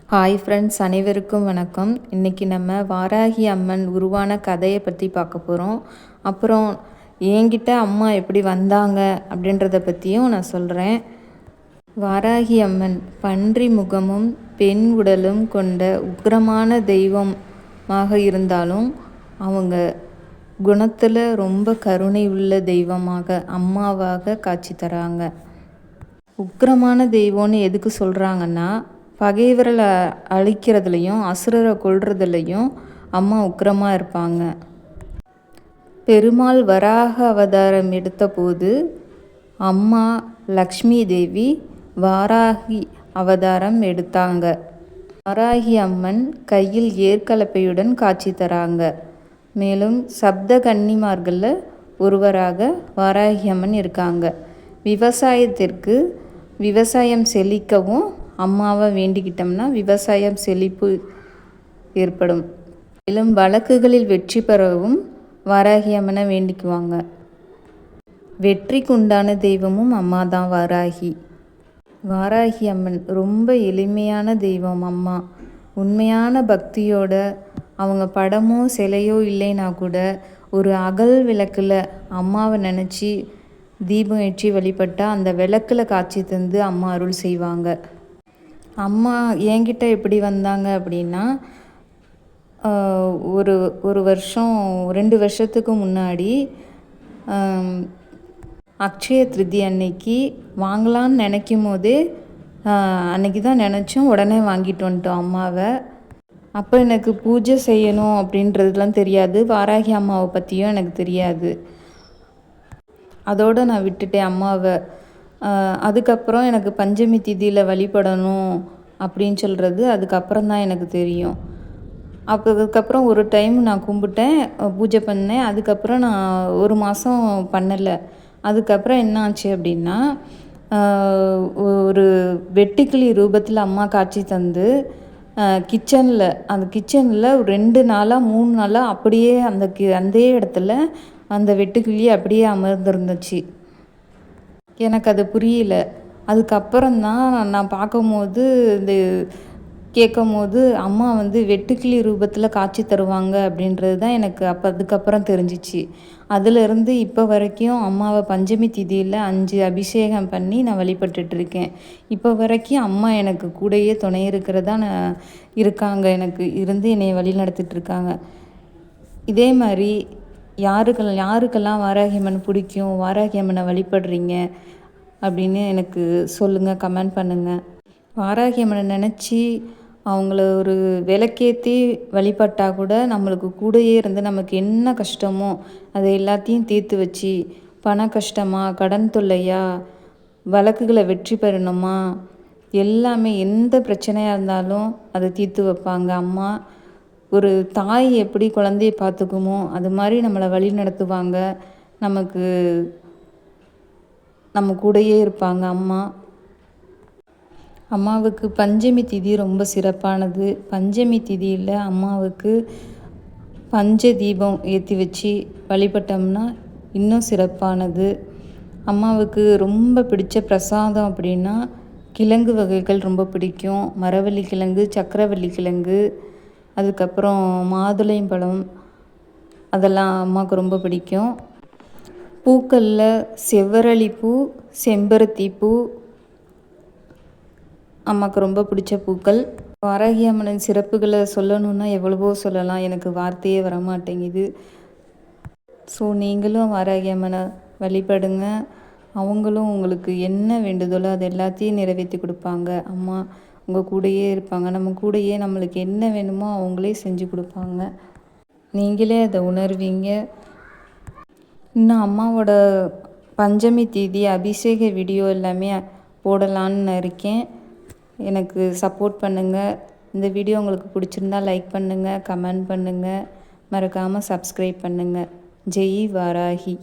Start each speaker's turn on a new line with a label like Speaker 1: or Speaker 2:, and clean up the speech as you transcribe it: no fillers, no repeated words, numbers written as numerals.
Speaker 1: Hi friends, அனைவருக்கும் வணக்கம். இன்றைக்கி நம்ம வாராகி அம்மன் உருவான கதையை பற்றி பார்க்க போகிறோம். அப்புறம் என்கிட்ட அம்மா எப்படி வந்தாங்க அப்படின்றத பற்றியும் நான் சொல்கிறேன். வாராகி அம்மன் பன்றி முகமும் பெண் உடலும் கொண்ட உக்கிரமான தெய்வமாக இருந்தாலும் அவங்க குணத்தில் ரொம்ப கருணை உள்ள தெய்வமாக அம்மாவாக காட்சி தராங்க. உக்கிரமான தெய்வம்னு எதுக்கு சொல்கிறாங்கன்னா, பகைவரை அழிக்கிறதுலையும் அசுரரை கொல்றதுலையும் அம்மா உக்கிரமாக இருப்பாங்க. பெருமாள் வராக அவதாரம் எடுத்தபோது அம்மா லக்ஷ்மி தேவி வாராகி அவதாரம் எடுத்தாங்க. வாராகி அம்மன் கையில் ஏற்கலப்பையுடன் காட்சி தராங்க. மேலும் சப்த கன்னிமார்களில் ஒருவராக வாராகி அம்மன் இருக்காங்க. விவசாயம் செழிக்கவும் அம்மாவை வேண்டிக்கிட்டோம்னா விவசாயம் செழிப்பு ஏற்படும். மேலும் வழக்குகளில் வெற்றி பெறவும் வாராகி அம்மனை வேண்டிக்குவாங்க. வெற்றிக்கு உண்டான தெய்வமும் அம்மா தான் வாராகி. வாராகி அம்மன் ரொம்ப எளிமையான தெய்வம். அம்மா உண்மையான பக்தியோட அவங்க படமோ சிலையோ இல்லைன்னா கூட ஒரு அகல் விளக்கில் அம்மாவை நினச்சி தீபம் ஏற்றி வழிபட்டால் அந்த விளக்கில் காட்சி தந்து அம்மா அருள் செய்வாங்க. அம்மா என்கிட்ட எப்படி வந்தாங்க அப்படின்னா, ஒரு வருஷம் 2 வருஷத்துக்கு முன்னாடி அக்ஷய திருதி அன்னைக்கு வாங்கலான்னு நினைக்கும் போதே அன்னைக்கு தான் நினச்சோம், உடனே வாங்கிட்டு வந்துட்டோம் அம்மாவை. அப்போ எனக்கு பூஜை செய்யணும் அப்படின்றதுலாம் தெரியாது. வாராகி அம்மாவை பற்றியும் எனக்கு தெரியாது. அதோடு நான் விட்டுட்டேன் அம்மாவை. அதுக்கப்புறம் எனக்கு பஞ்சமி திதியில் வழிபடணும் அப்படின்னு சொல்கிறது அதுக்கப்புறம் தான் எனக்கு தெரியும். அதுக்கப்புறம் ஒரு டைம் நான் கும்பிட்டேன், பூஜை பண்ணேன். அதுக்கப்புறம் நான் 1 மாதம் பண்ணலை. அதுக்கப்புறம் என்ன ஆச்சு அப்படின்னா, ஒரு வெட்டுக்கிளி ரூபத்தில் அம்மா காட்சி தந்து அந்த கிச்சனில் 2 நாளாக 3 நாளாக அப்படியே அந்த இடத்துல அந்த வெட்டுக்கிளி அப்படியே அமர்ந்துருந்துச்சு. எனக்கு அது புரியல. அதுக்கப்புறம் தான் நான் பார்க்கும்போது கேட்கும்போது அம்மா வெட்டுக்கிளி ரூபத்தில் காட்சி தருவாங்க அப்படின்றது தான் எனக்கு அதுக்கப்புறம் தெரிஞ்சிச்சு. அதிலிருந்து இப்போ வரைக்கும் அம்மாவை பஞ்சமி திதியில் 5 அபிஷேகம் பண்ணி நான் வழிபட்டுட்ருக்கேன். இப்போ வரைக்கும் அம்மா எனக்கு கூடயே துணை இருக்கிறதா இருக்காங்க. எனக்கு இருந்து என்னை வழி நடத்திட்டுருக்காங்க. இதே மாதிரி யாருக்கெல்லாம் வாராகி அம்மன் பிடிக்கும், வாராகி அம்மனை வழிபடுறீங்க அப்படின்னு எனக்கு சொல்லுங்கள், கமெண்ட் பண்ணுங்கள். வாராகி அம்மனை நினச்சி அவங்கள ஒரு விளக்கேற்றி வழிபட்டால் கூட நம்மளுக்கு கூடயே இருந்து நமக்கு என்ன கஷ்டமோ அதை எல்லாத்தையும் தீர்த்து வச்சு, பண கஷ்டமா, கடன் தொல்லையா, வழக்குகளை வெற்றி பெறணுமா, எல்லாமே எந்த பிரச்சனையாக இருந்தாலும் அதை தீர்த்து வைப்பாங்க அம்மா. ஒரு தாய் எப்படி குழந்தைய பார்த்துக்குமோ அது மாதிரி நம்மளை வழி நடத்துவாங்க. நம்ம கூடயே இருப்பாங்க அம்மா. அம்மாவுக்கு பஞ்சமி திதி ரொம்ப சிறப்பானது. பஞ்சமி திதியில் அம்மாவுக்கு பஞ்ச தீபம் ஏற்றி வச்சு வழிபட்டோம்னா இன்னும் சிறப்பானது. அம்மாவுக்கு ரொம்ப பிடிச்ச பிரசாதம் அப்படின்னா கிழங்கு வகைகள் ரொம்ப பிடிக்கும். மரவள்ளி கிழங்கு, சக்கரவள்ளி கிழங்கு, அதுக்கப்புறம் மாதுளைம்பழம், அதெல்லாம் அம்மாவுக்கு ரொம்ப பிடிக்கும். பூக்களில் செவ்வரளிப்பூ, செம்பருத்தி பூ அம்மாவுக்கு ரொம்ப பிடிச்ச பூக்கள். வாராகி அம்மனின் சிறப்புகளை சொல்லணுன்னா எவ்வளவோ சொல்லலாம், எனக்கு வார்த்தையே வரமாட்டேங்குது. ஸோ நீங்களும் வாராகி அம்மனை வழிபடுங்க. அவங்களும் உங்களுக்கு என்ன வேண்டுதலோ அது எல்லாத்தையும் நிறைவேற்றி கொடுப்பாங்க. அம்மா உங்கள் கூடயே இருப்பாங்க. நம்ம கூடயே நம்மளுக்கு என்ன வேணுமோ அவங்களே செஞ்சு கொடுப்பாங்க. நீங்களே அதை உணர்வீங்க. இன்னும் அம்மாவோட பஞ்சமி தேதி அபிஷேக வீடியோ எல்லாமே போடலான்னு இருக்கேன். எனக்கு சப்போர்ட் பண்ணுங்கள். இந்த வீடியோ உங்களுக்கு பிடிச்சிருந்தா லைக் பண்ணுங்கள், கமெண்ட் பண்ணுங்கள், மறக்காமல் சப்ஸ்கிரைப் பண்ணுங்கள். ஜெய் வாராகி.